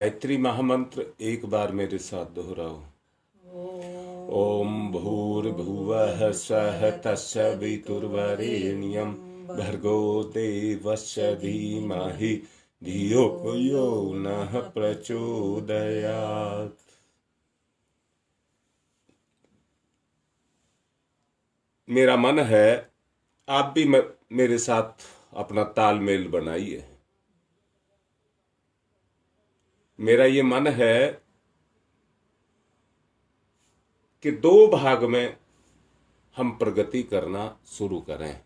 गायत्री महामंत्र एक बार मेरे साथ दोहराओ। ओम भूर्भुवः स्वः तत्सवितुर्वरेण्यं भर्गो देवस्य धीमहि धियो यो नः प्रचोदयात्। मेरा मन है आप भी मेरे साथ अपना तालमेल बनाइए। मेरा ये मन है कि 2 भाग में हम प्रगति करना शुरू करें।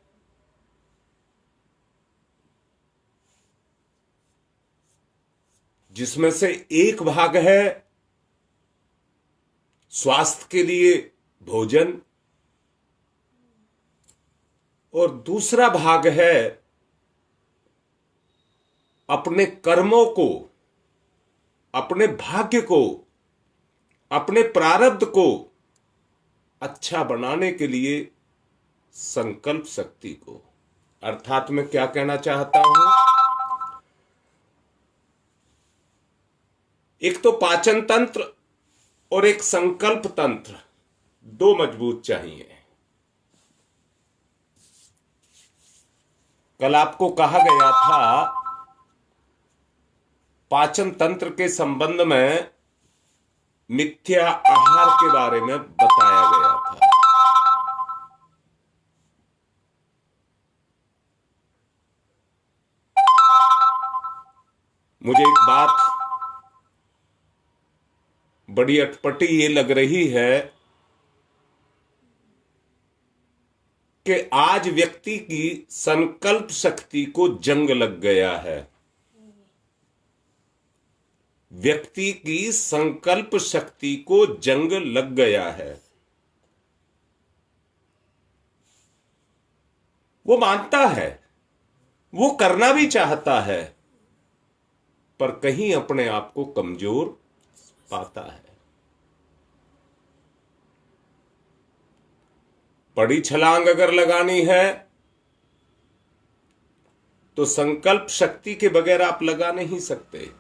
जिसमें से एक भाग है स्वास्थ्य के लिए भोजन और दूसरा भाग है अपने कर्मों को, अपने भाग्य को, अपने प्रारब्ध को अच्छा बनाने के लिए संकल्प शक्ति को। अर्थात मैं क्या कहना चाहता हूं, एक तो पाचन तंत्र और एक संकल्प तंत्र, 2 मजबूत चाहिए। कल आपको कहा गया था पाचन तंत्र के संबंध में मिथ्या आहार के बारे में बताया गया था। मुझे एक बात बड़ी अटपटी ये लग रही है कि आज व्यक्ति की संकल्प शक्ति को जंग लग गया है। व्यक्ति की संकल्प शक्ति को जंग लग गया है। वो मानता है, वो करना भी चाहता है, पर कहीं अपने आप को कमजोर पाता है। बड़ी छलांग अगर लगानी है तो संकल्प शक्ति के बगैर आप लगा नहीं सकते,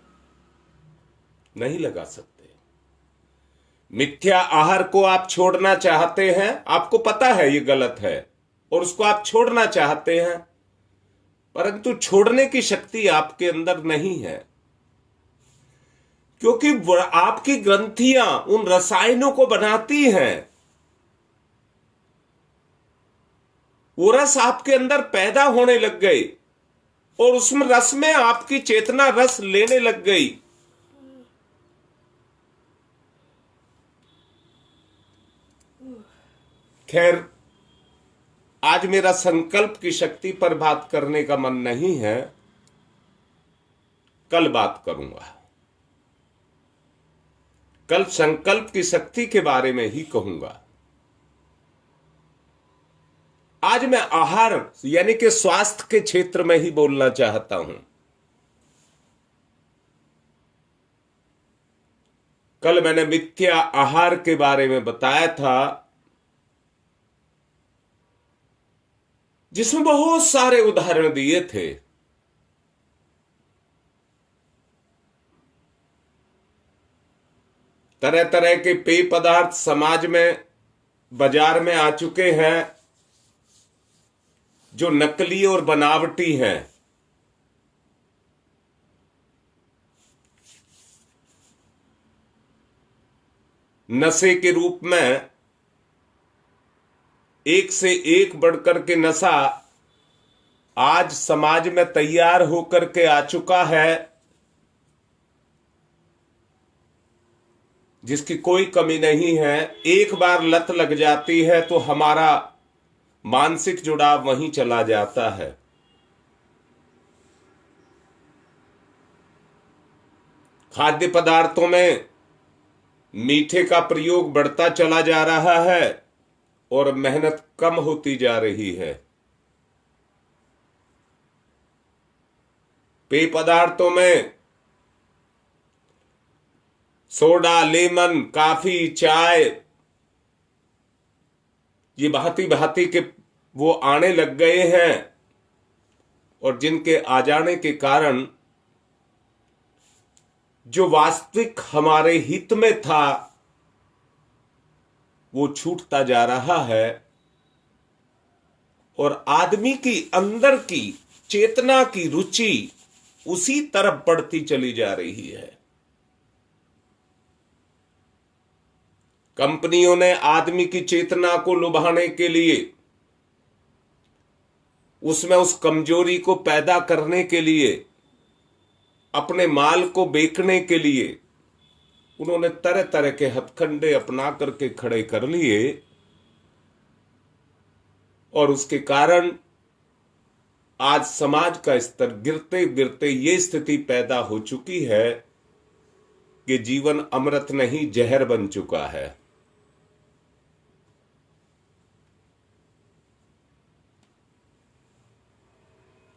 नहीं लगा सकते। मिथ्या आहार को आप छोड़ना चाहते हैं, आपको पता है ये गलत है और उसको आप छोड़ना चाहते हैं, परंतु छोड़ने की शक्ति आपके अंदर नहीं है, क्योंकि आपकी ग्रंथियां उन रसायनों को बनाती हैं। वो रस आपके अंदर पैदा होने लग गए और उसमें रस में आपकी चेतना रस लेने लग गई। खैर, आज मेरा संकल्प की शक्ति पर बात करने का मन नहीं है, कल बात करूंगा। कल संकल्प की शक्ति के बारे में ही कहूंगा। आज मैं आहार यानी कि स्वास्थ्य के क्षेत्र में ही बोलना चाहता हूं। कल मैंने मिथ्या आहार के बारे में बताया था, जिसमें बहुत सारे उदाहरण दिए थे। तरह तरह के पेय पदार्थ समाज में, बाजार में आ चुके हैं जो नकली और बनावटी हैं। नशे के रूप में एक से एक बढ़कर के नशा आज समाज में तैयार होकर के आ चुका है, जिसकी कोई कमी नहीं है। एक बार लत लग जाती है तो हमारा मानसिक जुड़ाव वहीं चला जाता है। खाद्य पदार्थों में मीठे का प्रयोग बढ़ता चला जा रहा है और मेहनत कम होती जा रही है। पेय पदार्थों में सोडा, लेमन, काफी, चाय, ये भांति भांति के वो आने लग गए हैं और जिनके आ जाने के कारण जो वास्तविक हमारे हित में था वो छूटता जा रहा है और आदमी की अंदर की चेतना की रुचि उसी तरफ बढ़ती चली जा रही है। कंपनियों ने आदमी की चेतना को लुभाने के लिए, उसमें उस कमजोरी को पैदा करने के लिए, अपने माल को बेचने के लिए उन्होंने तरह तरह के हथकंडे अपना करके खड़े कर लिए और उसके कारण आज समाज का स्तर गिरते गिरते ये स्थिति पैदा हो चुकी है कि जीवन अमृत नहीं जहर बन चुका है।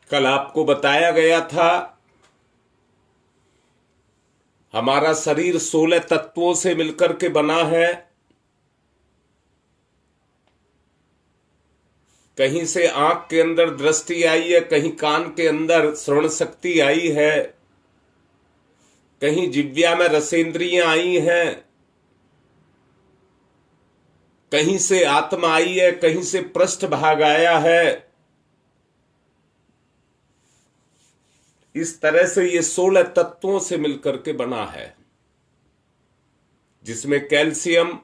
कल आपको बताया गया था हमारा शरीर 16 तत्वों से मिलकर के बना है। कहीं से आंख के अंदर दृष्टि आई है, कहीं कान के अंदर श्रवण शक्ति आई है, कहीं जिह्वा में रसेंद्रियां आई हैं, कहीं से आत्मा आई है, कहीं से पृष्ठ भाग आया है। इस तरह से ये 16 तत्वों से मिलकर के बना है, जिसमें कैल्शियम,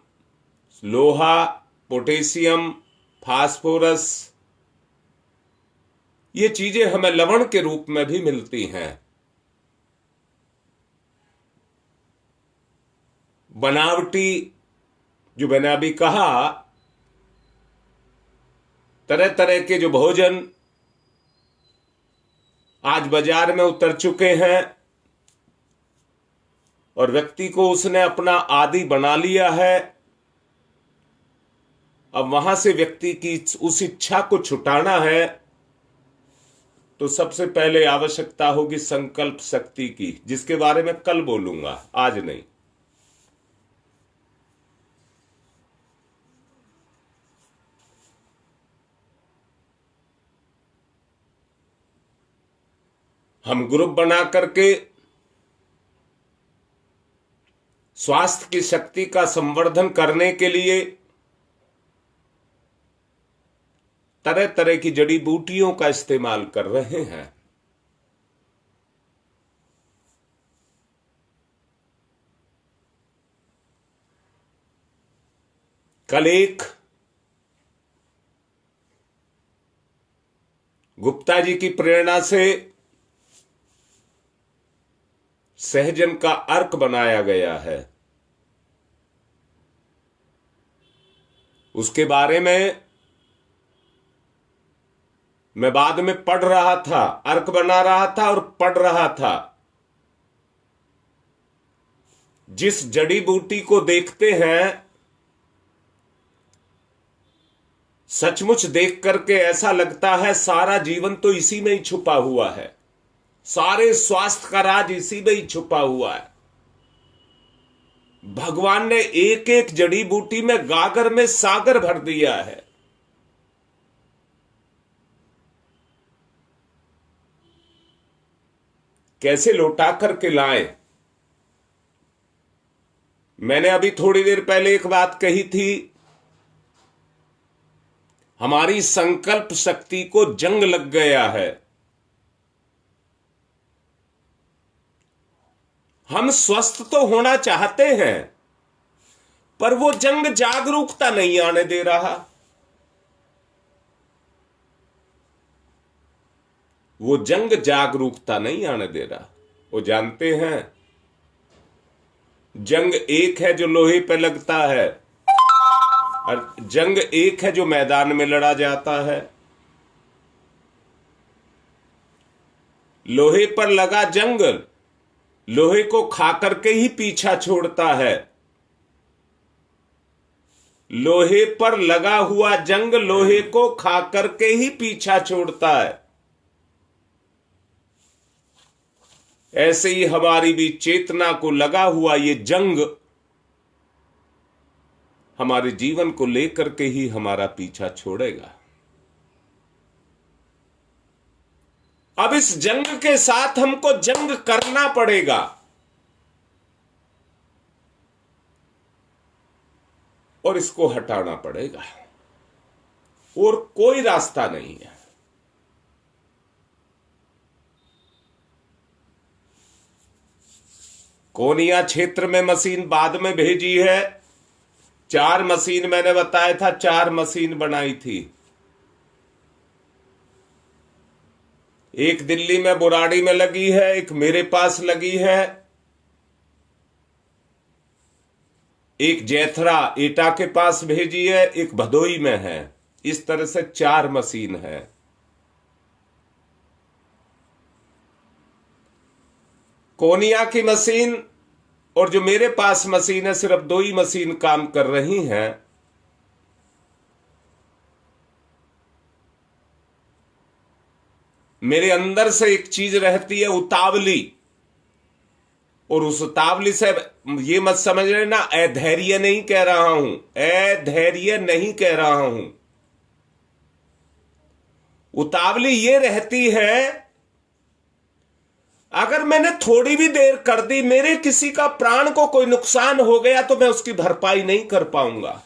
लोहा, पोटेशियम, फास्फोरस, ये चीजें हमें लवण के रूप में भी मिलती हैं। बनावटी, जो मैंने अभी कहा, तरह तरह के जो भोजन आज बाजार में उतर चुके हैं और व्यक्ति को उसने अपना आदी बना लिया है। अब वहां से व्यक्ति की उस इच्छा को छुटाना है तो सबसे पहले आवश्यकता होगी संकल्प शक्ति की, जिसके बारे में कल बोलूंगा, आज नहीं। हम ग्रुप बना करके स्वास्थ्य की शक्ति का संवर्धन करने के लिए तरह तरह की जड़ी बूटियों का इस्तेमाल कर रहे हैं। कल एक गुप्ता जी की प्रेरणा से सहजन का अर्क बनाया गया है। उसके बारे में मैं बाद में पढ़ रहा था, अर्क बना रहा था और पढ़ रहा था। जिस जड़ी बूटी को देखते हैं, सचमुच देख करके ऐसा लगता है सारा जीवन तो इसी में ही छुपा हुआ है, सारे स्वास्थ्य का राज इसी में ही छुपा हुआ है। भगवान ने एक एक जड़ी बूटी में गागर में सागर भर दिया है। कैसे लौटा करके लाएं? मैंने अभी थोड़ी देर पहले एक बात कही थी, हमारी संकल्प शक्ति को जंग लग गया है। हम स्वस्थ तो होना चाहते हैं, पर वो जंग जागरूकता नहीं आने दे रहा। वो जंग जागरूकता नहीं आने दे रहा। वो जानते हैं, जंग एक है जो लोहे पे लगता है और जंग एक है जो मैदान में लड़ा जाता है। लोहे पर लगा जंग लोहे को खा करके ही पीछा छोड़ता है। लोहे पर लगा हुआ जंग लोहे को खा करके ही पीछा छोड़ता है। ऐसे ही हमारी भी चेतना को लगा हुआ ये जंग हमारे जीवन को लेकर के ही हमारा पीछा छोड़ेगा। अब इस जंग के साथ हमको जंग करना पड़ेगा। और इसको हटाना पड़ेगा, और कोई रास्ता नहीं है। कोनिया क्षेत्र में मशीन बाद में भेजी है। 4 मशीन मैंने बताया था, 4 मशीन बनाई थी। एक दिल्ली में बुराड़ी में लगी है, एक मेरे पास लगी है, एक जैथरा एटा के पास भेजी है, एक भदोई में है। इस तरह से 4 मशीन है। कोनिया की मशीन और जो मेरे पास मशीन है, सिर्फ 2 ही मशीन काम कर रही हैं। मेरे अंदर से एक चीज रहती है उतावली, और उस उतावली से ये मत समझ लेना अधैर्य नहीं कह रहा हूं, अधैर्य नहीं कह रहा हूं। उतावली ये रहती है, अगर मैंने थोड़ी भी देर कर दी, मेरे किसी का प्राण को कोई नुकसान हो गया तो मैं उसकी भरपाई नहीं कर पाऊंगा।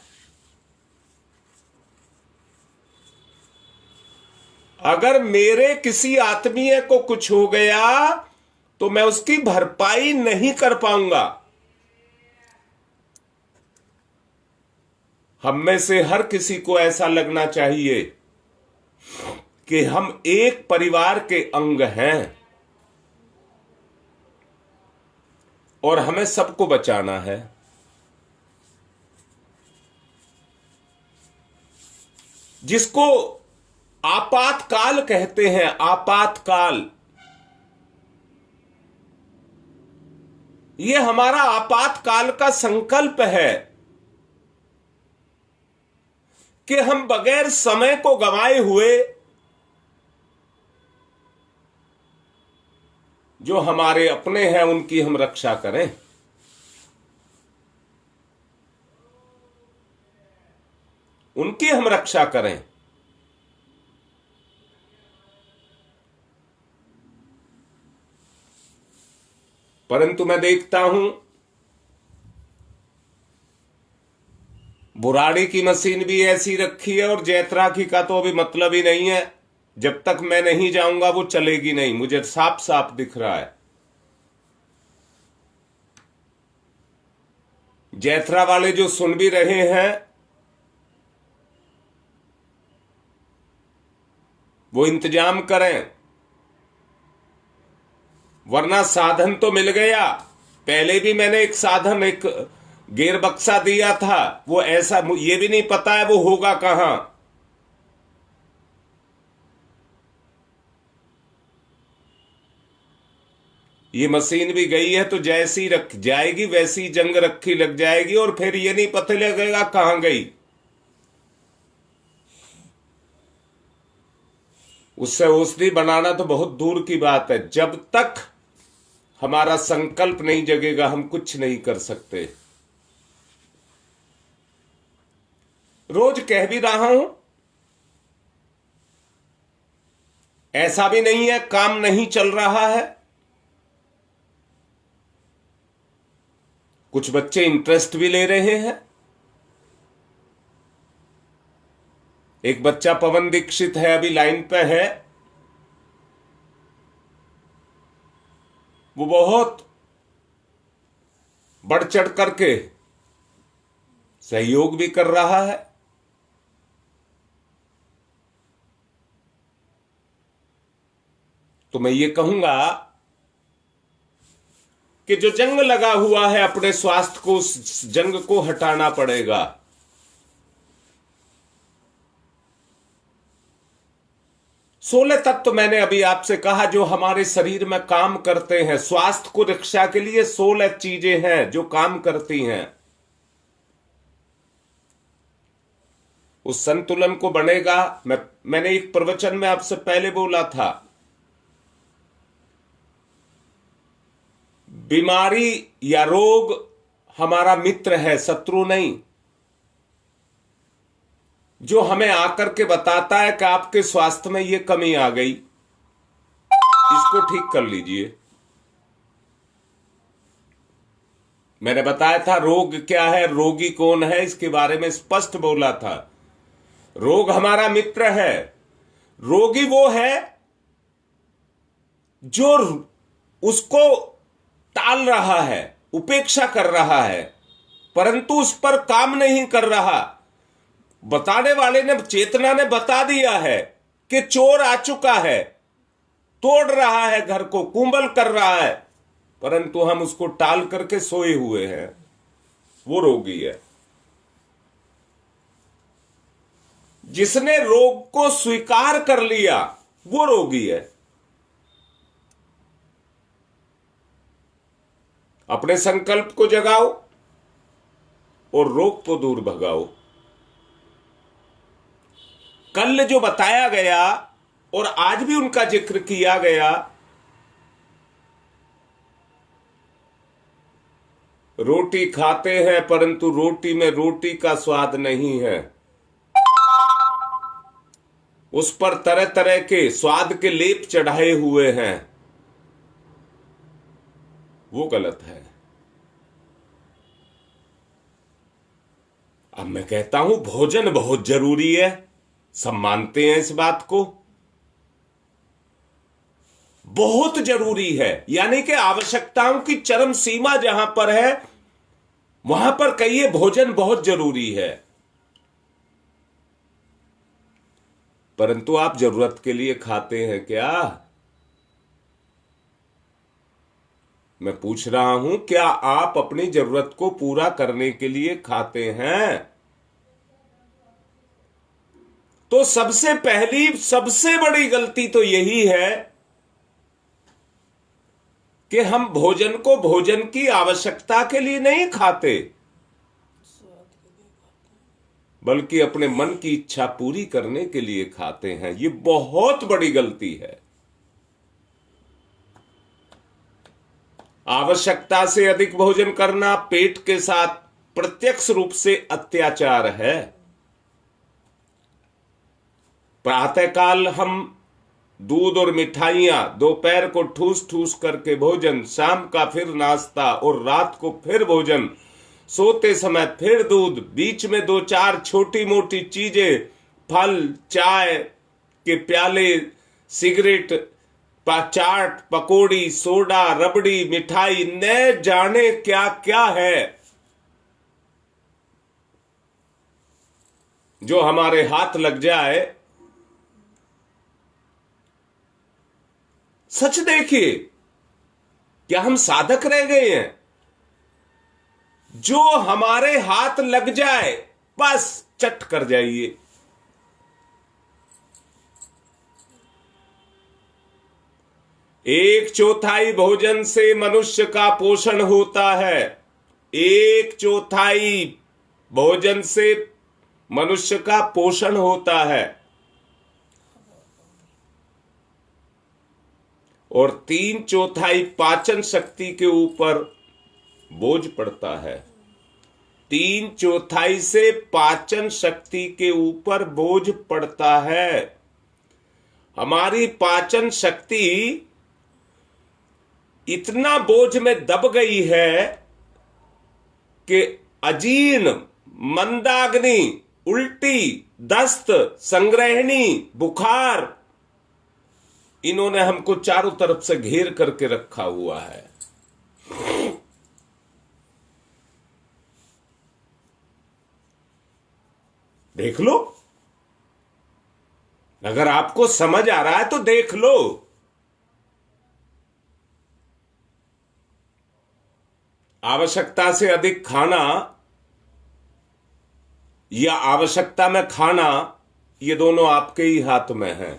अगर मेरे किसी आत्मीय को कुछ हो गया तो मैं उसकी भरपाई नहीं कर पाऊंगा। हम में से हर किसी को ऐसा लगना चाहिए कि हम एक परिवार के अंग हैं और हमें सबको बचाना है। जिसको आपातकाल कहते हैं, आपातकाल, ये हमारा आपातकाल का संकल्प है कि हम बगैर समय को गंवाए हुए जो हमारे अपने हैं उनकी हम रक्षा करें। उनकी हम रक्षा करें। परंतु मैं देखता हूं बुराड़ी की मशीन भी ऐसी रखी है और जैत्रा की का तो अभी मतलब ही नहीं है। जब तक मैं नहीं जाऊंगा वो चलेगी नहीं, मुझे साफ साफ दिख रहा है। जैत्रा वाले जो सुन भी रहे हैं वो इंतजाम करें, वरना साधन तो मिल गया। पहले भी मैंने एक साधन, एक गेयर बक्सा दिया था, वो ऐसा ये भी नहीं पता है वो होगा कहां। ये मशीन भी गई है तो जैसी रख जाएगी वैसी जंग रखी लग जाएगी और फिर ये नहीं पता लगेगा कहां गई। उससे औषधि बनाना तो बहुत दूर की बात है। जब तक हमारा संकल्प नहीं जगेगा हम कुछ नहीं कर सकते। रोज कह भी रहा हूं, ऐसा भी नहीं है काम नहीं चल रहा है। कुछ बच्चे इंटरेस्ट भी ले रहे हैं। एक बच्चा पवन दीक्षित है, अभी लाइन पे है, वो बहुत बढ़ चढ़ करके सहयोग भी कर रहा है। तो मैं ये कहूंगा कि जो जंग लगा हुआ है अपने स्वास्थ्य को, उस जंग को हटाना पड़ेगा। सोलह तत्व मैंने अभी आपसे कहा जो हमारे शरीर में काम करते हैं। स्वास्थ्य को रक्षा के लिए 16 चीजें हैं जो काम करती हैं। उस संतुलन को बनेगा। मैंने एक प्रवचन में आपसे पहले बोला था, बीमारी या रोग हमारा मित्र है, शत्रु नहीं। जो हमें आकर के बताता है कि आपके स्वास्थ्य में ये कमी आ गई, इसको ठीक कर लीजिए। मैंने बताया था रोग क्या है, रोगी कौन है, इसके बारे में स्पष्ट बोला था। रोग हमारा मित्र है। रोगी वो है जो उसको टाल रहा है, उपेक्षा कर रहा है, परंतु उस पर काम नहीं कर रहा। बताने वाले ने, चेतना ने बता दिया है कि चोर आ चुका है, तोड़ रहा है घर को, कुंभल कर रहा है, परंतु हम उसको टाल करके सोए हुए हैं। वो रोगी है। जिसने रोग को स्वीकार कर लिया वो रोगी है। अपने संकल्प को जगाओ और रोग को दूर भगाओ। कल जो बताया गया और आज भी उनका जिक्र किया गया, रोटी खाते हैं परंतु रोटी में रोटी का स्वाद नहीं है, उस पर तरह तरह के स्वाद के लेप चढ़ाए हुए हैं, वो गलत है। अब मैं कहता हूं भोजन बहुत जरूरी है, सब मानते हैं इस बात को, बहुत जरूरी है। यानी कि आवश्यकताओं की चरम सीमा जहां पर है वहां पर कहिए भोजन बहुत जरूरी है। परंतु आप जरूरत के लिए खाते हैं क्या? मैं पूछ रहा हूं, क्या आप अपनी जरूरत को पूरा करने के लिए खाते हैं? तो सबसे पहली सबसे बड़ी गलती तो यही है कि हम भोजन को भोजन की आवश्यकता के लिए नहीं खाते, बल्कि अपने मन की इच्छा पूरी करने के लिए खाते हैं। ये बहुत बड़ी गलती है। आवश्यकता से अधिक भोजन करना पेट के साथ प्रत्यक्ष रूप से अत्याचार है। प्रातःकाल हम दूध और मिठाइयां, दोपहर को ठूस ठूस करके भोजन, शाम का फिर नाश्ता और रात को फिर भोजन, सोते समय फिर दूध, बीच में दो चार छोटी मोटी चीजें, फल, चाय के प्याले, सिगरेट, चाट, पकोड़ी, सोडा, रबड़ी, मिठाई, न जाने क्या क्या है जो हमारे हाथ लग जाए। सच देखिए, क्या हम साधक रह गए हैं? जो हमारे हाथ लग जाए बस चट कर जाइए। एक चौथाई भोजन से मनुष्य का पोषण होता है। एक चौथाई भोजन से मनुष्य का पोषण होता है और 3/4 पाचन शक्ति के ऊपर बोझ पड़ता है। 3/4 से पाचन शक्ति के ऊपर बोझ पड़ता है। हमारी पाचन शक्ति इतना बोझ में दब गई है कि अजीर्ण, मंदाग्नि, उल्टी, दस्त, संग्रहणी, बुखार, इन्होंने हमको चारों तरफ से घेर करके रखा हुआ है। देख लो, अगर आपको समझ आ रहा है तो देख लो। आवश्यकता से अधिक खाना या आवश्यकता में खाना, ये दोनों आपके ही हाथ में हैं।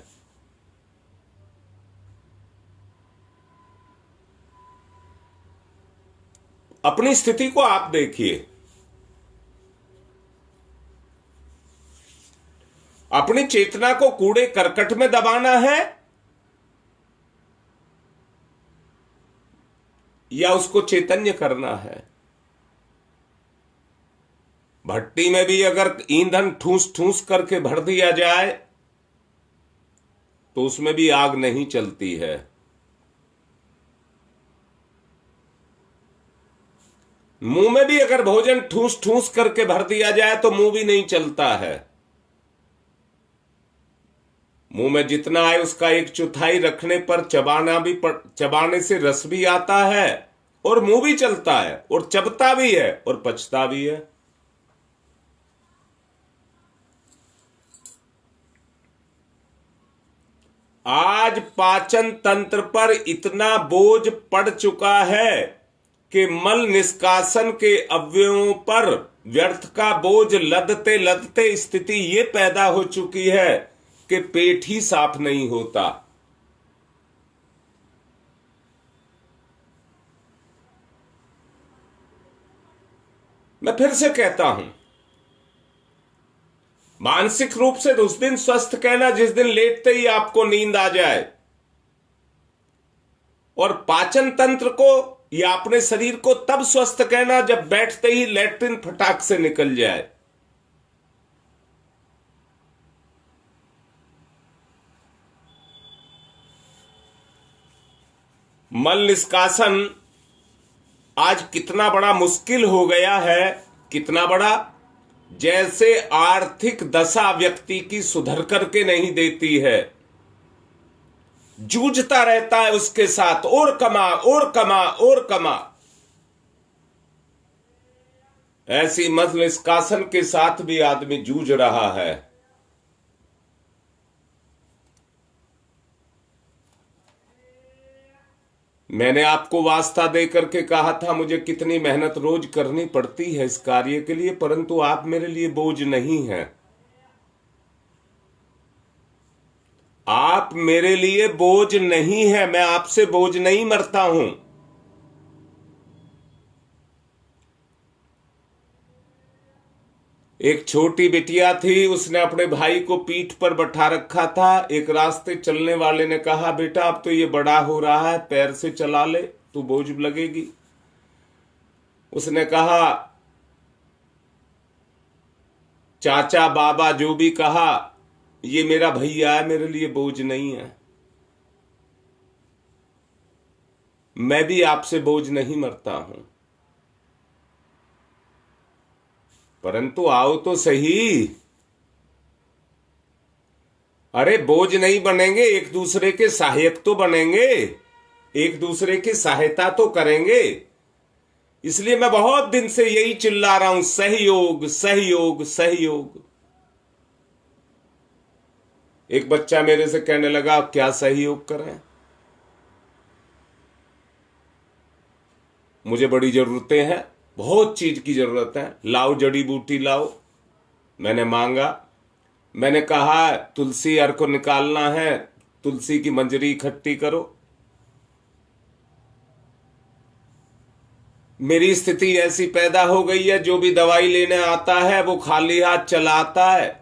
अपनी स्थिति को आप देखिए, अपनी चेतना को कूड़े करकट में दबाना है या उसको चैतन्य करना है? भट्टी में भी अगर ईंधन ठूस ठूस करके भर दिया जाए तो उसमें भी आग नहीं चलती है। मुंह में भी अगर भोजन ठूस ठूस करके भर दिया जाए तो मुंह भी नहीं चलता है। मुंह में जितना आए उसका 1/4 रखने पर चबाने से रस भी आता है और मुंह भी चलता है और चबता भी है और पचता भी है। आज पाचन तंत्र पर इतना बोझ पड़ चुका है कि मल निष्कासन के अवयवों पर व्यर्थ का बोझ लदते लदते स्थिति ये पैदा हो चुकी है कि पेट ही साफ नहीं होता। मैं फिर से कहता हूं, मानसिक रूप से तो उस दिन स्वस्थ कहना जिस दिन लेटते ही आपको नींद आ जाए, और पाचन तंत्र को या अपने शरीर को तब स्वस्थ कहना जब बैठते ही लैट्रिन फटाक से निकल जाए। मल निष्कासन आज कितना बड़ा मुश्किल हो गया है, कितना बड़ा, जैसे आर्थिक दशा व्यक्ति की सुधर करके नहीं देती है, जूझता रहता है उसके साथ, और कमा और कमा और कमा। ऐसी मल निष्कासन के साथ भी आदमी जूझ रहा है। मैंने आपको वास्ता दे करके कहा था मुझे कितनी मेहनत रोज करनी पड़ती है इस कार्य के लिए, परंतु आप मेरे लिए बोझ नहीं हैं। आप मेरे लिए बोझ नहीं है, मैं आपसे बोझ नहीं मरता हूं। एक छोटी बिटिया थी, उसने अपने भाई को पीठ पर बैठा रखा था। एक रास्ते चलने वाले ने कहा, बेटा अब तो ये बड़ा हो रहा है, पैर से चला ले, तू बोझ लगेगी। उसने कहा, चाचा बाबा जो भी कहा, ये मेरा भैया है, मेरे लिए बोझ नहीं है। मैं भी आपसे बोझ नहीं मरता हूं, परंतु आओ तो सही। अरे बोझ नहीं बनेंगे, एक दूसरे के सहायक तो बनेंगे, एक दूसरे की सहायता तो करेंगे। इसलिए मैं बहुत दिन से यही चिल्ला रहा हूं, सहयोग सहयोग सहयोग। एक बच्चा मेरे से कहने लगा, क्या सहयोग करें, मुझे बड़ी जरूरतें हैं, बहुत चीज की जरूरत है, लाओ जड़ी बूटी लाओ। मैंने मांगा, मैंने कहा तुलसी अर्क को निकालना है, तुलसी की मंजरी इकट्ठी करो। मेरी स्थिति ऐसी पैदा हो गई है, जो भी दवाई लेने आता है वो खाली हाथ चला आता है,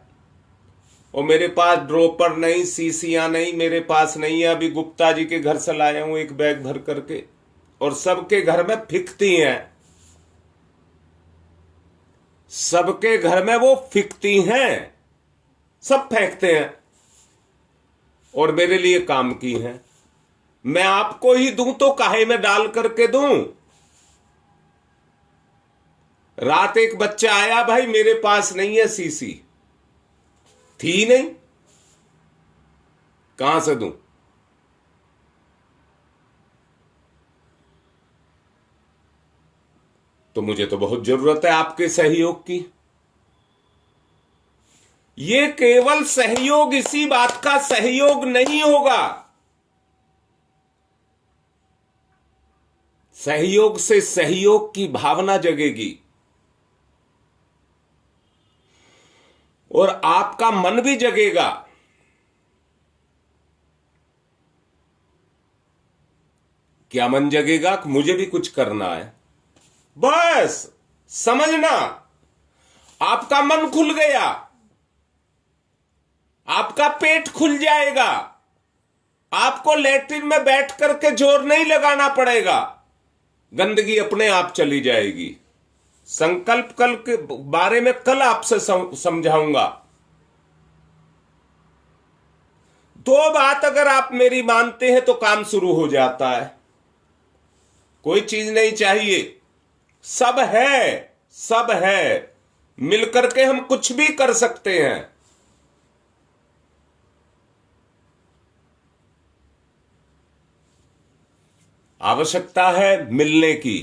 और मेरे पास ड्रॉपर नहीं, सीसियां नहीं, मेरे पास नहीं है। अभी गुप्ता जी के घर से लाया हूं एक बैग भर करके, और सबके घर में फिकती हैं, सबके घर में वो फिकती हैं, सब फेंकते हैं, और मेरे लिए काम की हैं। मैं आपको ही दूं तो काहे में डाल करके दूं। रात एक बच्चा आया, भाई मेरे पास नहीं है सीसी, थी नहीं, कहां से दूं। तो मुझे तो बहुत जरूरत है आपके सहयोग की। ये केवल सहयोग, इसी बात का सहयोग नहीं होगा, सहयोग से सहयोग की भावना जगेगी, और आपका मन भी जगेगा। क्या मन जगेगा कि मुझे भी कुछ करना है, बस समझना, आपका मन खुल गया, आपका पेट खुल जाएगा, आपको लैट्रिन में बैठ करके जोर नहीं लगाना पड़ेगा, गंदगी अपने आप चली जाएगी। संकल्प कल के बारे में कल आपसे समझाऊंगा। दो बात अगर आप मेरी मानते हैं तो काम शुरू हो जाता है। कोई चीज नहीं चाहिए, सब है, सब है। मिलकर के हम कुछ भी कर सकते हैं। आवश्यकता है मिलने की।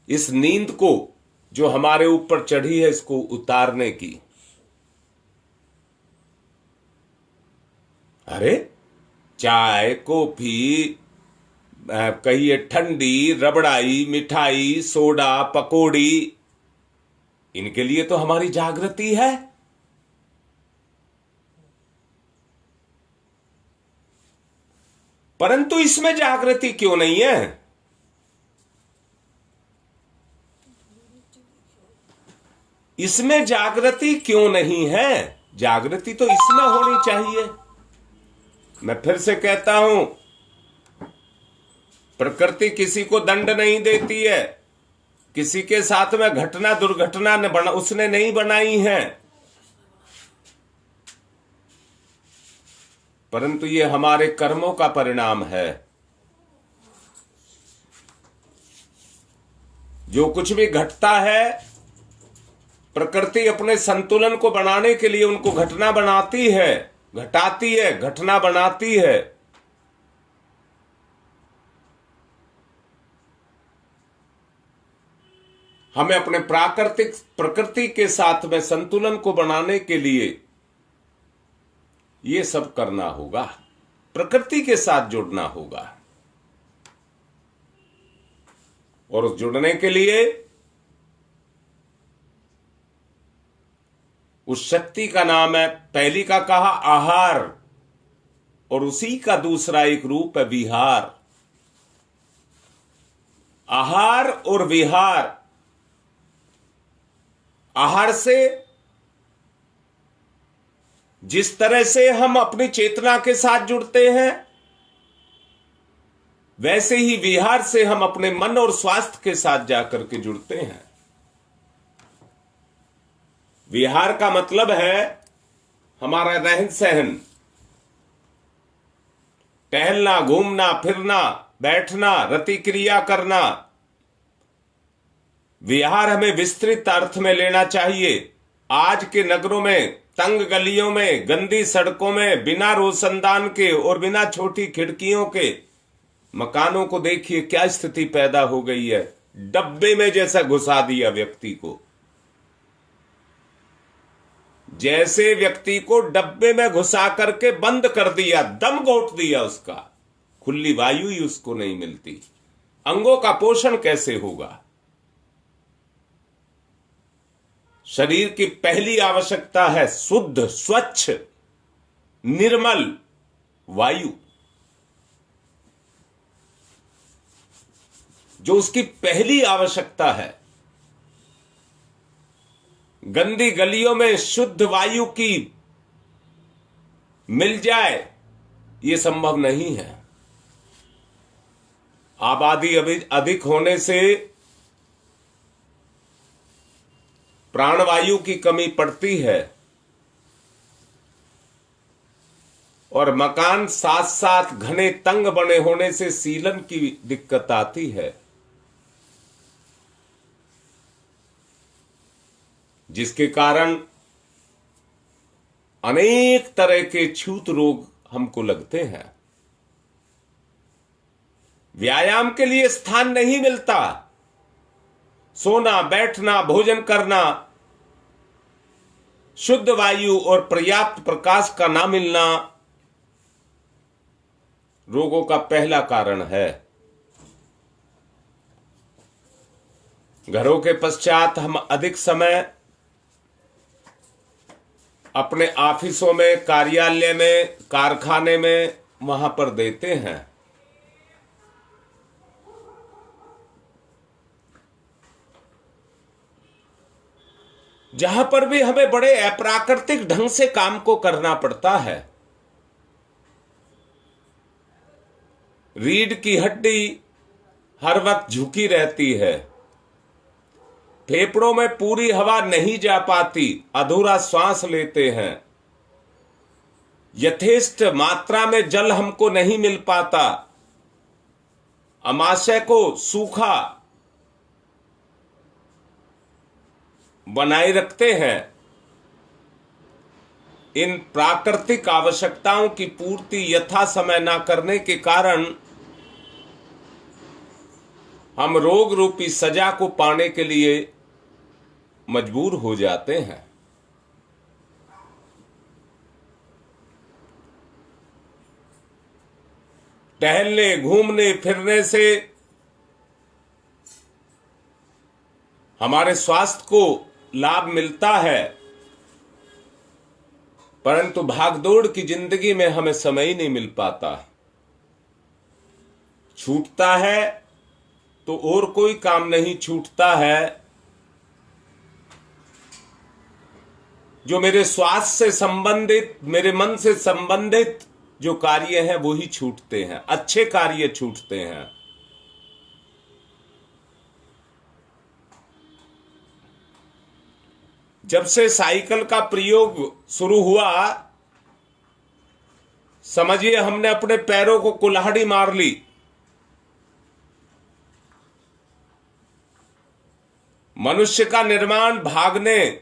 इस नींद को जो हमारे ऊपर चढ़ी है, इसको उतारने की। अरे चाय, कॉफी, कहिए ठंडी, रबड़ाई, मिठाई, सोडा, पकोड़ी, इनके लिए तो हमारी जागृति है। परंतु इसमें जागृति क्यों नहीं है? इसमें जागृति क्यों नहीं है? जागृति तो इसमें होनी चाहिए। मैं फिर से कहता हूं, प्रकृति किसी को दंड नहीं देती है। किसी के साथ में घटना दुर्घटना उसने नहीं बनाई है, परंतु ये हमारे कर्मों का परिणाम है। जो कुछ भी घटता है, प्रकृति अपने संतुलन को बनाने के लिए उनको घटना बनाती है, घटाती है, घटना बनाती है। हमें अपने प्राकृतिक प्रकृति के साथ में संतुलन को बनाने के लिए ये सब करना होगा, प्रकृति के साथ जुड़ना होगा। और उस जुड़ने के लिए उस शक्ति का नाम है, पहली का कहा आहार, और उसी का दूसरा एक रूप है विहार। आहार और विहार। आहार से जिस तरह से हम अपनी चेतना के साथ जुड़ते हैं, वैसे ही विहार से हम अपने मन और स्वास्थ्य के साथ जाकर के जुड़ते हैं। विहार का मतलब है हमारा रहन सहन, टहलना, घूमना फिरना, बैठना, रति क्रिया करना। विहार हमें विस्तृत अर्थ में लेना चाहिए। आज के नगरों में, तंग गलियों में, गंदी सड़कों में, बिना रोशनदान के और बिना छोटी खिड़कियों के मकानों को देखिए, क्या स्थिति पैदा हो गई है। डब्बे में जैसा घुसा दिया व्यक्ति को, जैसे व्यक्ति को डब्बे में घुसा करके बंद कर दिया, दम घोट दिया उसका, खुली वायु ही उसको नहीं मिलती। अंगों का पोषण कैसे होगा? शरीर की पहली आवश्यकता है शुद्ध, स्वच्छ, निर्मल वायु, जो उसकी पहली आवश्यकता है। गंदी गलियों में शुद्ध वायु की मिल जाए, यह संभव नहीं है। आबादी अभी अधिक होने से प्राणवायु की कमी पड़ती है, और मकान साथ साथ घने तंग बने होने से सीलन की दिक्कत आती है, जिसके कारण अनेक तरह के छूत रोग हमको लगते हैं। व्यायाम के लिए स्थान नहीं मिलता। सोना, बैठना, भोजन करना, शुद्ध वायु और पर्याप्त प्रकाश का ना मिलना रोगों का पहला कारण है। घरों के पश्चात हम अधिक समय अपने ऑफिसों में, कार्यालय में, कारखाने में, वहां पर देते हैं। जहां पर भी हमें बड़े अप्राकृतिक ढंग से काम को करना पड़ता है। रीढ़ की हड्डी हर वक्त झुकी रहती है, फेफड़ों में पूरी हवा नहीं जा पाती, अधूरा श्वास लेते हैं, यथेष्ट मात्रा में जल हमको नहीं मिल पाता, अमाशय को सूखा बनाए रखते हैं, इन प्राकृतिक आवश्यकताओं की पूर्ति यथा समय ना करने के कारण हम रोग रूपी सजा को पाने के लिए मजबूर हो जाते हैं। टहलने घूमने फिरने से हमारे स्वास्थ्य को लाभ मिलता है, परंतु भागदौड़ की जिंदगी में हमें समय ही नहीं मिल पाता। छूटता है तो और कोई काम नहीं छूटता है, जो मेरे स्वास्थ्य से संबंधित, मेरे मन से संबंधित जो कार्य हैं वो ही छूटते हैं, अच्छे कार्य छूटते हैं। जब से साइकिल का प्रयोग शुरू हुआ, समझिए हमने अपने पैरों को कुल्हाड़ी मार ली। मनुष्य का निर्माण भागने,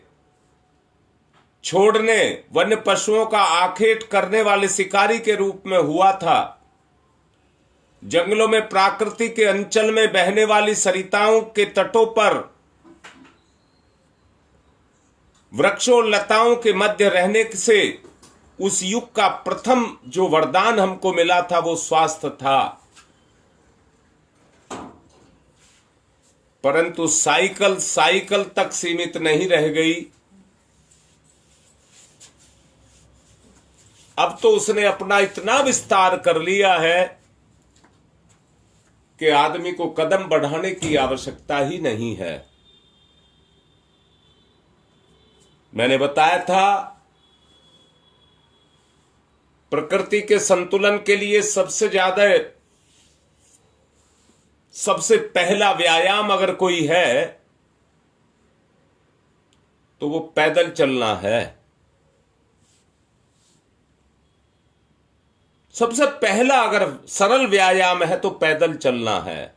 छोड़ने, वन्य पशुओं का आखेट करने वाले शिकारी के रूप में हुआ था। जंगलों में प्रकृति के अंचल में बहने वाली सरिताओं के तटों पर वृक्षों लताओं के मध्य रहने से उस युग का प्रथम जो वरदान हमको मिला था वो स्वास्थ्य था। परंतु साइकिल तक सीमित नहीं रह गई। अब तो उसने अपना इतना विस्तार कर लिया है कि आदमी को कदम बढ़ाने की आवश्यकता ही नहीं है। मैंने बताया था, प्रकृति के संतुलन के लिए सबसे पहला व्यायाम अगर कोई है तो वो पैदल चलना है। सबसे पहला अगर सरल व्यायाम है तो पैदल चलना है।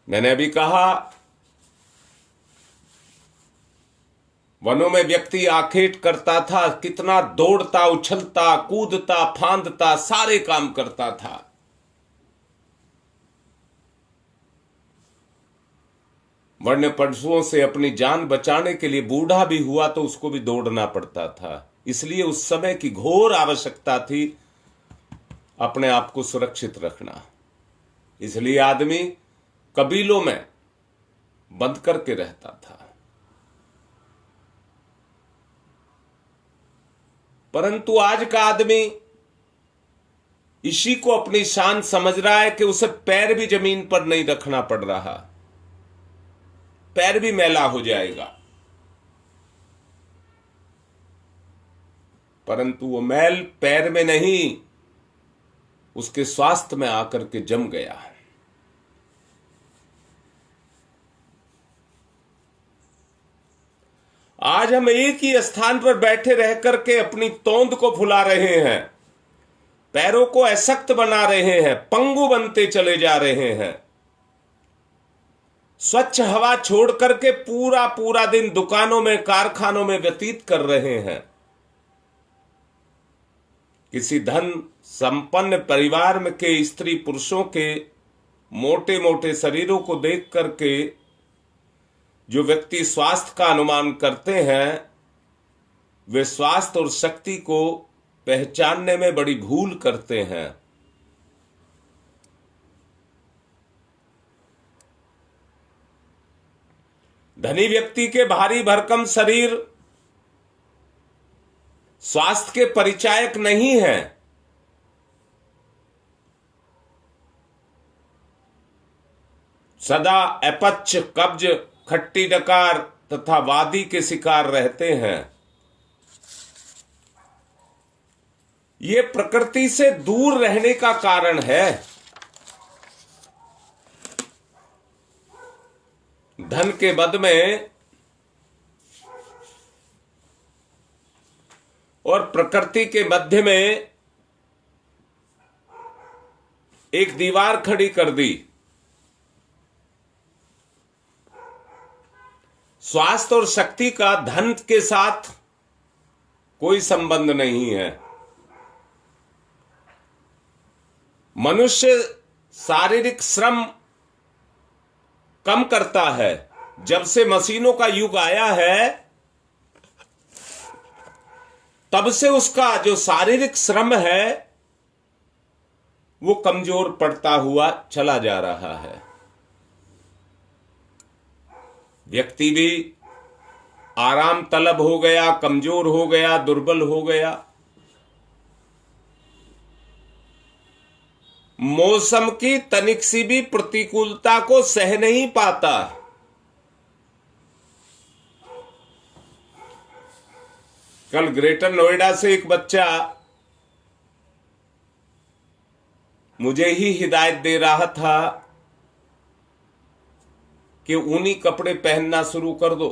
मैंने अभी कहा, वनों में व्यक्ति आखेट करता था, कितना दौड़ता, उछलता, कूदता, फांदता, सारे काम करता था। वन्य पशुओं से अपनी जान बचाने के लिए बूढ़ा भी हुआ तो उसको भी दौड़ना पड़ता था। इसलिए उस समय की घोर आवश्यकता थी अपने आप को सुरक्षित रखना। इसलिए आदमी कबीलों में बंद करके रहता था। परंतु आज का आदमी इसी को अपनी शान समझ रहा है कि उसे पैर भी जमीन पर नहीं रखना पड़ रहा, पैर भी मैला हो जाएगा। परंतु वो मैल पैर में नहीं, उसके स्वास्थ्य में आकर के जम गया है। आज हम एक ही स्थान पर बैठे रह करके अपनी तोंद को फुला रहे हैं, पैरों को अशक्त बना रहे हैं, पंगु बनते चले जा रहे हैं। स्वच्छ हवा छोड़ करके पूरा पूरा दिन दुकानों में, कारखानों में व्यतीत कर रहे हैं। किसी धन संपन्न परिवार में के स्त्री पुरुषों के मोटे मोटे शरीरों को देख करके जो व्यक्ति स्वास्थ्य का अनुमान करते हैं, वे स्वास्थ्य और शक्ति को पहचानने में बड़ी भूल करते हैं। धनी व्यक्ति के भारी भरकम शरीर स्वास्थ्य के परिचायक नहीं है। सदा अपच, कब्ज, खट्टी डकार तथा वादी के शिकार रहते हैं। ये प्रकृति से दूर रहने का कारण है। धन के बद में और प्रकृति के मध्य में एक दीवार खड़ी कर दी। स्वास्थ्य और शक्ति का धन के साथ कोई संबंध नहीं है। मनुष्य शारीरिक श्रम कम करता है। जब से मशीनों का युग आया है, तब से उसका जो शारीरिक श्रम है वो कमजोर पड़ता हुआ चला जा रहा है। व्यक्ति भी आराम तलब हो गया, कमजोर हो गया, दुर्बल हो गया। मौसम की तनिक सी भी प्रतिकूलता को सह नहीं पाता। कल ग्रेटर नोएडा से एक बच्चा मुझे ही हिदायत दे रहा था कि ऊनी कपड़े पहनना शुरू कर दो।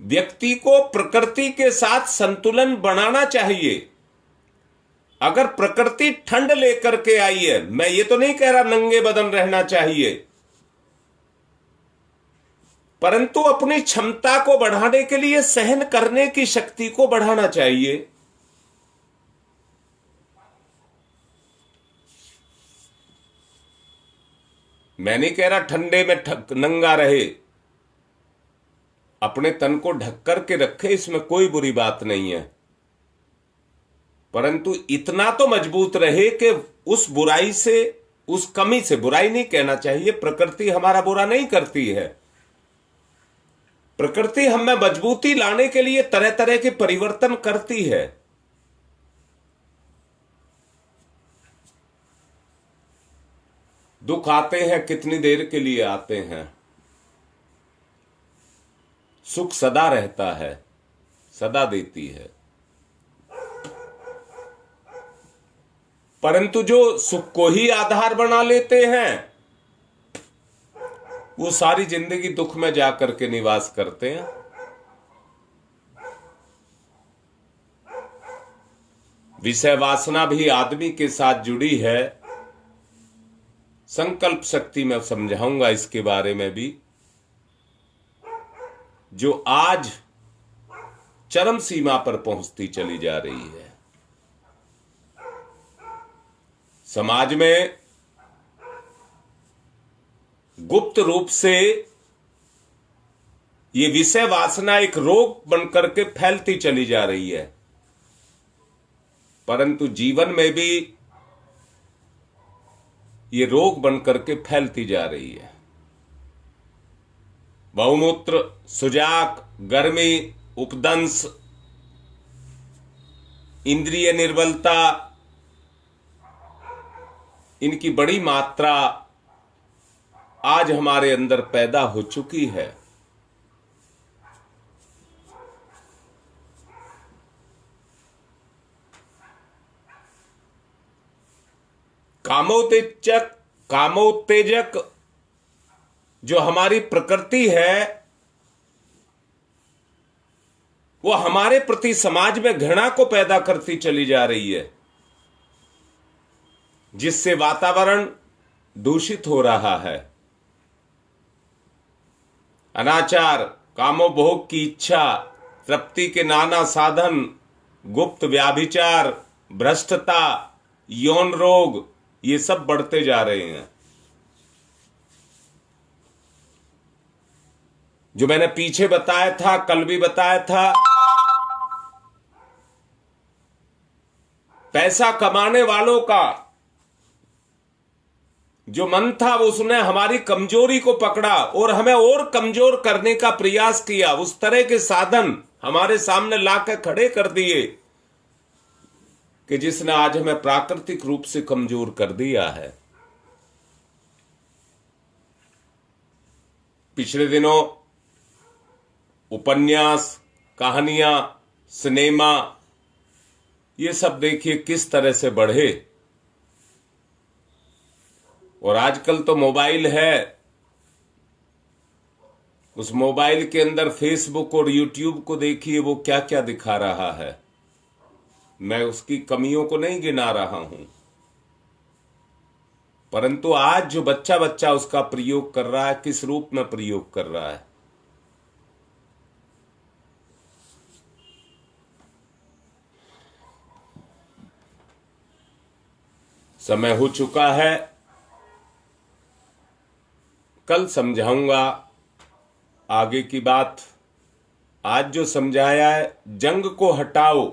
व्यक्ति को प्रकृति के साथ संतुलन बनाना चाहिए। अगर प्रकृति ठंड लेकर के आई है, मैं ये तो नहीं कह रहा नंगे बदन रहना चाहिए, परंतु अपनी क्षमता को बढ़ाने के लिए सहन करने की शक्ति को बढ़ाना चाहिए। मैं नहीं कह रहा ठंडे में नंगा रहे, अपने तन को ढक कर के रखे, इसमें कोई बुरी बात नहीं है, परंतु इतना तो मजबूत रहे कि उस बुराई से, उस कमी से, बुराई नहीं कहना चाहिए, प्रकृति हमारा बुरा नहीं करती है। प्रकृति हमें मजबूती लाने के लिए तरह तरह के परिवर्तन करती है। दुख आते हैं, कितनी देर के लिए आते हैं, सुख सदा रहता है, सदा देती है। परंतु जो सुख को ही आधार बना लेते हैं, वो सारी जिंदगी दुख में जाकर के निवास करते हैं। विषय वासना भी आदमी के साथ जुड़ी है। संकल्प शक्ति में समझाऊंगा इसके बारे में भी, जो आज चरम सीमा पर पहुंचती चली जा रही है। समाज में गुप्त रूप से ये विषय वासना एक रोग बनकर के फैलती चली जा रही है, परंतु जीवन में भी ये रोग बनकर के फैलती जा रही है। बहुमूत्र, सुजाक, गर्मी, उपदंश, इंद्रिय निर्बलता, इनकी बड़ी मात्रा आज हमारे अंदर पैदा हो चुकी है। कामोत्तेजक जो हमारी प्रकृति है, वो हमारे प्रति समाज में घृणा को पैदा करती चली जा रही है, जिससे वातावरण दूषित हो रहा है। अनाचार, कामोभोग की इच्छा, तृप्ति के नाना साधन, गुप्त व्याभिचार, भ्रष्टता, यौन रोग, ये सब बढ़ते जा रहे हैं। जो मैंने पीछे बताया था, कल भी बताया था, पैसा कमाने वालों का जो मन था उसने हमारी कमजोरी को पकड़ा और हमें और कमजोर करने का प्रयास किया। उस तरह के साधन हमारे सामने लाकर खड़े कर दिए कि जिसने आज हमें प्राकृतिक रूप से कमजोर कर दिया है। पिछले दिनों उपन्यास, कहानियां, सिनेमा, ये सब देखिए किस तरह से बढ़े। और आजकल तो मोबाइल है, उस मोबाइल के अंदर फेसबुक और यूट्यूब को देखिए, वो क्या क्या दिखा रहा है। मैं उसकी कमियों को नहीं गिना रहा हूं, परंतु आज जो बच्चा बच्चा उसका प्रयोग कर रहा है, किस रूप में प्रयोग कर रहा है। समय हो चुका है, कल समझाऊंगा आगे की बात। आज जो समझाया है, जंग को हटाओ,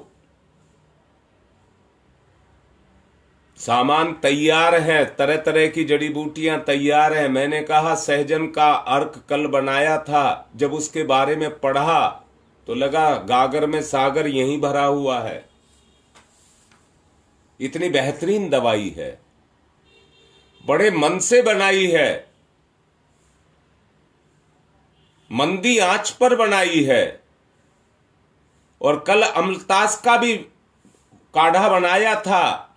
सामान तैयार है, तरह तरह की जड़ी बूटियां तैयार है। मैंने कहा सहजन का अर्क कल बनाया था, जब उसके बारे में पढ़ा तो लगा गागर में सागर यहीं भरा हुआ है। इतनी बेहतरीन दवाई है, बड़े मन से बनाई है, मंदी आंच पर बनाई है। और कल अमलतास का भी काढ़ा बनाया था,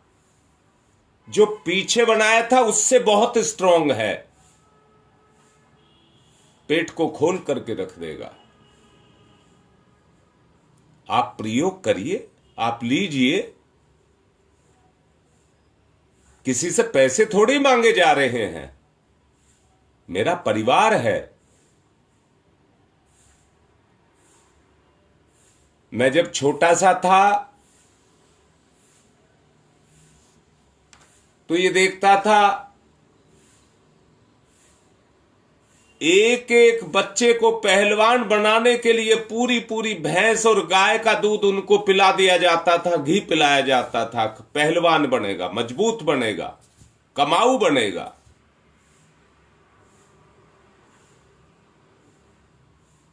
जो पीछे बनाया था उससे बहुत स्ट्रांग है, पेट को खोल करके रख देगा। आप प्रयोग करिए, आप लीजिए, किसी से पैसे थोड़ी मांगे जा रहे हैं, मेरा परिवार है। मैं जब छोटा सा था तो ये देखता था, एक एक बच्चे को पहलवान बनाने के लिए पूरी पूरी भैंस और गाय का दूध उनको पिला दिया जाता था, घी पिलाया जाता था। पहलवान बनेगा, मजबूत बनेगा, कमाऊ बनेगा।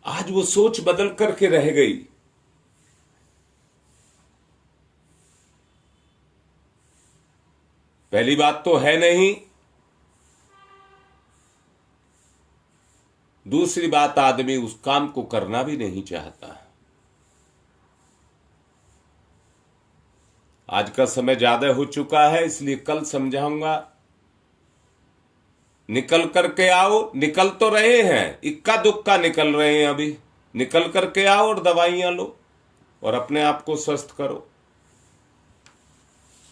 आज वो सोच बदल करके रह गई। पहली बात तो है नहीं, दूसरी बात आदमी उस काम को करना भी नहीं चाहता। आज का समय ज्यादा हो चुका है, इसलिए कल समझाऊंगा। निकल करके आओ, निकल तो रहे हैं, इक्का दुक्का निकल रहे हैं, अभी निकल करके आओ और दवाइयां लो और अपने आप को स्वस्थ करो।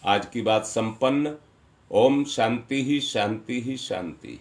आज की बात संपन्न। ओम शांति ही शांति ही शांति।